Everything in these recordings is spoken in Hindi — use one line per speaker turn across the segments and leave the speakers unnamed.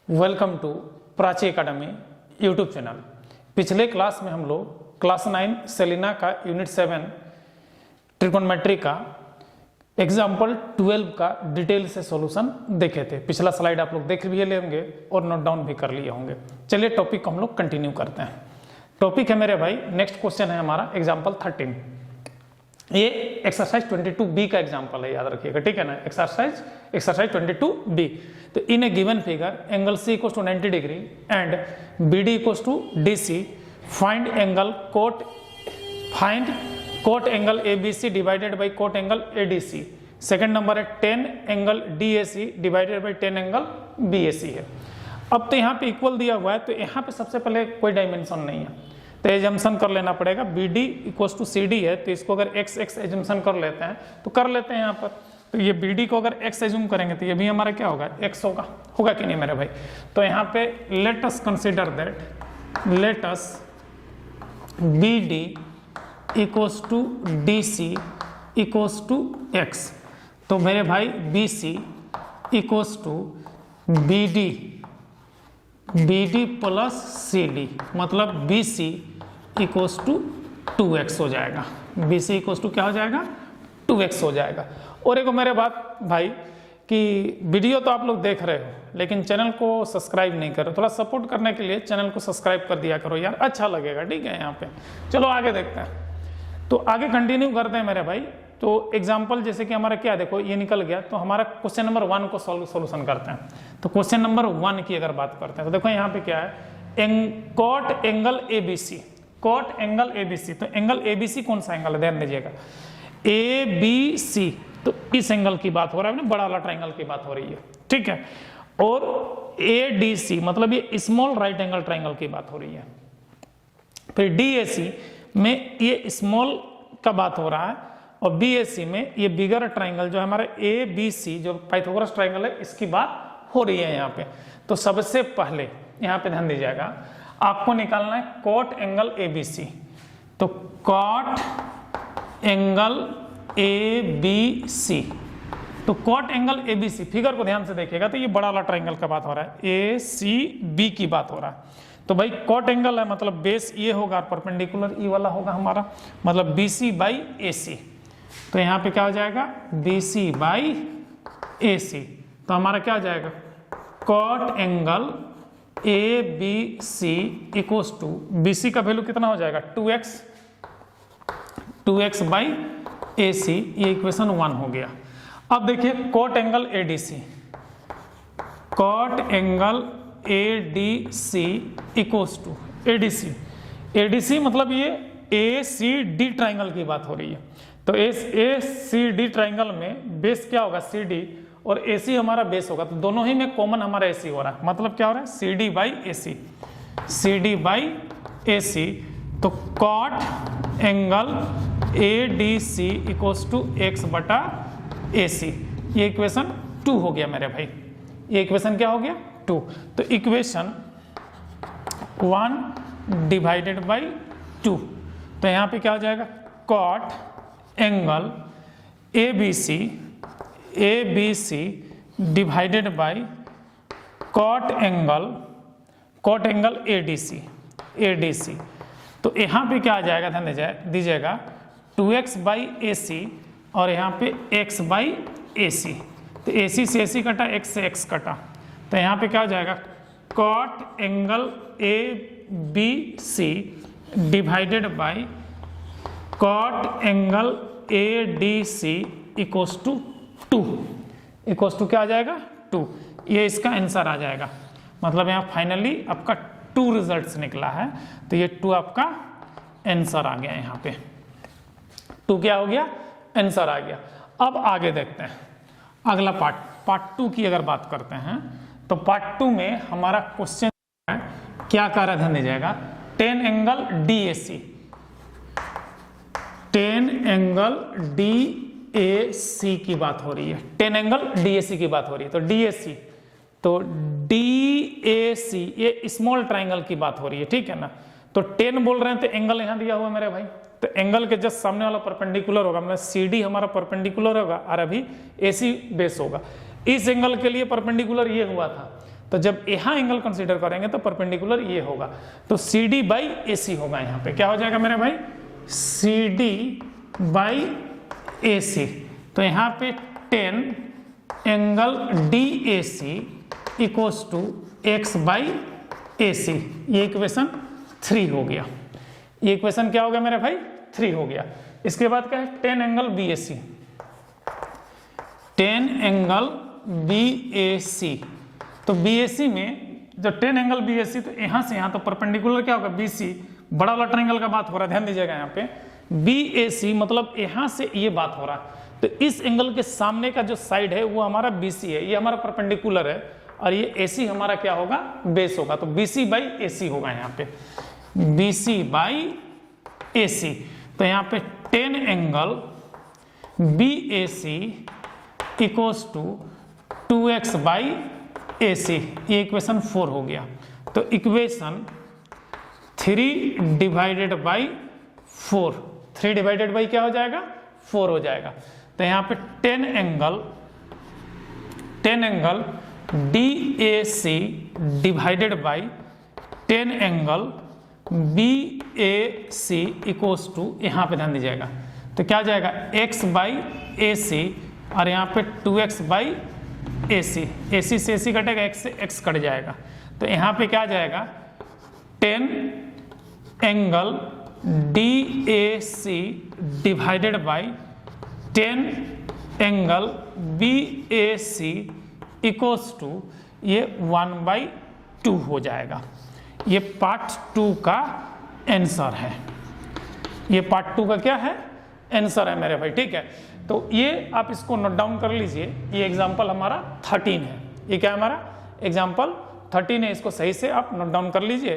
Welcome to Prachi academy YouTube channel. पिछले क्लास में हम लोग क्लास 9 सेलिना का यूनिट 7 ट्रिगोनोमेट्री का एग्जाम्पल 12 का डिटेल से सॉल्यूशन देखे थे। पिछला स्लाइड आप लोग देख भी लेंगे और नोट डाउन भी कर लिए होंगे। चलिए टॉपिक को हम लोग कंटिन्यू करते हैं। टॉपिक है मेरे भाई, नेक्स्ट क्वेश्चन है हमारा एग्जाम्पल 13। ये एक्सरसाइज 22B का एग्जाम्पल है, याद रखिएगा, ठीक है ना। Exercise 22B। तो in a given figure angle C equals to 90 degree and BD equals to DC, find cot angle ABC divided by cot angle ADC। Second number है 10 angle DAC divided by 10 angle BAC है। अब तो यहाँ पे इक्वल दिया हुआ है, तो यहाँ पे सबसे पहले कोई डायमेंशन नहीं है, तो एजम्पशन कर लेना पड़ेगा। BD इक्वल्स टू CD है, तो इसको अगर x एजम्पशन कर लेते हैं तो कर लेते हैं यहाँ पर। तो ये BD को अगर x एज्यूम करेंगे तो ये भी हमारा क्या होगा, x होगा कि नहीं मेरे भाई। तो यहाँ पे let us consider that BD equals to DC equals to x। तो मेरे भाई BC equals to BD plus CD, मतलब BC इक्वल्स टू 2x हो जाएगा। BC इक्वल्स टू क्या हो जाएगा, 2x हो जाएगा। और एक मेरे बात भाई कि वीडियो तो आप लोग देख रहे हो लेकिन चैनल को सब्सक्राइब नहीं कर रहे, थोड़ा सपोर्ट करने के लिए चैनल को सब्सक्राइब कर दिया करो यार, अच्छा लगेगा, ठीक है। यहाँ पे चलो आगे देखते हैं। तो आगे कंटिन्यू करते हैं मेरे भाई। तो एग्जाम्पल जैसे कि हमारा क्या, देखो ये निकल गया, तो हमारा क्वेश्चन नंबर 1 को सोल्यूशन करते हैं। तो क्वेश्चन नंबर 1 की अगर बात करते हैं तो देखो यहाँ पे क्या है, cot angle ABC। Cot angle ABC, तो एंगल ABC कौन सा एंगल है, ध्यान दीजिएगा, ABC। तो इस एंगल की बात हो रहा है ना, बड़ा वाला ट्राइंगल की बात हो रही है, ठीक है। और ADC मतलब ये स्मॉल राइट एंगल ट्राइंगल की बात हो रही है। फिर DAC में ये स्मॉल का बात हो रहा है, और BAC में ये बिगर ट्राइंगल जो है हमारा ABC जो पाइथागोरस ट्राइंगल है, इसकी बात हो रही है यहाँ पे। तो सबसे पहले यहाँ पे ध्यान दीजिएगा, आपको निकालना है कॉट एंगल ABC। तो कॉट एंगल ABC, तो कॉट एंगल ABC, फिगर को ध्यान से देखिएगा, तो ये बड़ा वाला ट्राइंगल का बात हो रहा है, ACB की बात हो रहा है। तो भाई कॉट एंगल है मतलब बेस ये होगा, परपेंडिकुलर ई वाला होगा हमारा, मतलब BC बाई AC। तो यहाँ पे क्या हो जाएगा, BC बाई AC। तो हमारा क्या हो जाएगा, cot angle ABC equals to BC का वैल्यू कितना हो जाएगा, 2x बाई AC, ये इक्वेशन 1 हो गया। अब देखिए cot angle ADC, cot angle ADC equals to ADC मतलब ये ACD ट्राइंगल की बात हो रही है। तो ACD ट्राइंगल में बेस क्या होगा, CD, और AC हमारा बेस होगा, तो दोनों ही में कॉमन हमारा AC हो रहा है, मतलब क्या हो रहा है, CD बाई AC। तो cot angle ADC equals to x बटा AC, ये इक्वेशन 2 हो गया मेरे भाई। ये इक्वेशन क्या हो गया, 2। तो इक्वेशन 1 डिवाइडेड बाई 2, तो यहाँ पे क्या हो जाएगा, cot angle ABC divided by cot angle ADC। तो यहाँ पे क्या आ जाएगा, ध्यान दीजिएगा, 2x बाई AC और यहाँ पे x बाई AC। तो AC से AC कटा, x से x कटा, तो यहाँ पे क्या हो जाएगा, cot angle ABC divided by cot angle ADC equals to 2। Equals to क्या आ जाएगा, 2। ये इसका आंसर आ जाएगा, मतलब यहाँ फाइनली आपका 2 रिजल्ट्स निकला है। तो ये 2 आपका आंसर आ गया, यहाँ पे 2 क्या हो गया, आंसर आ गया। अब आगे देखते हैं अगला पार्ट 2 की अगर बात करते हैं, तो पार्ट 2 में हमारा क्वेश्चन क्या कर रहा है, ध्यान दीजिएगा, 10 एंगल DAC, 10 एंगल DAC की बात हो रही है, 10 एंगल DAC की बात हो रही है। तो DAC ये स्मॉल ट्राइंगल की बात हो रही है, ठीक है ना। तो 10 बोल रहे हैं, तो एंगल यहाँ दिया हुआ मेरे भाई, तो एंगल के जस्ट सामने वाला परपेंडिकुलर होगा, मतलब CD हमारा परपेंडिकुलर होगा और अभी AC बेस होगा। इस एंगल के लिए परपेंडिकुलर ये हुआ था, तो जब यहाँ एंगल कंसीडर करेंगे तो परपेंडिकुलर ये होगा, तो CD बाई AC होगा। यहाँ पे क्या हो जाएगा मेरे भाई, CD बाई AC। तो यहाँ पे 10 angle DAC equals to X by AC, ये इक्वेशन 3 हो गया। ये इक्वेशन क्या हो गया मेरे भाई, 3 हो गया। इसके बाद क्या है, 10 एंगल BAC, 10 एंगल BAC। तो BAC में जो 10 एंगल BAC, तो यहाँ से यहाँ तो परपेंडिकुलर क्या होगा, BC, बड़ा वाला ट्रायंगल का बात हो रहा है, ध्यान दीजिएगा यहाँ पे BAC मतलब यहाँ से ये बात हो रहा है। तो इस एंगल के सामने का जो साइड है वो हमारा BC है, ये हमारा परपेंडिकुलर है, और ये AC हमारा क्या होगा, बेस होगा। तो BC बाई AC होगा यहाँ पे, BC बाई AC। तो यहाँ पे 10 angle BAC equals to 2x by AC, ये इक्वेशन 4 हो गया। तो equation 3 divided by 4, 3 divided by क्या हो जाएगा, 4 हो जाएगा। तो यहाँ पे 10 angle DAC divided by 10 angle BAC equals to, यहाँ पे ध्यान दीजिएगा, तो क्या हो जाएगा, x बाई AC, और यहाँ पे 2x बाई AC, AC से AC कटेगा, x से x कट जाएगा। तो यहाँ पे क्या आ जाएगा, 10 angle DAC divided by 10 angle BAC equals to, ये 1/2 हो जाएगा। ये पार्ट 2 का आंसर है, ये पार्ट 2 का क्या है, आंसर है मेरे भाई, ठीक है। तो ये आप इसको नोट डाउन कर लीजिए, ये एग्जांपल हमारा 13 है, ये क्या है हमारा एग्जांपल 13 है, इसको सही से आप नोट डाउन कर लीजिए।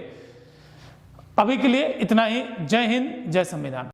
अभी के लिए इतना ही। जय हिंद, जय संविधान।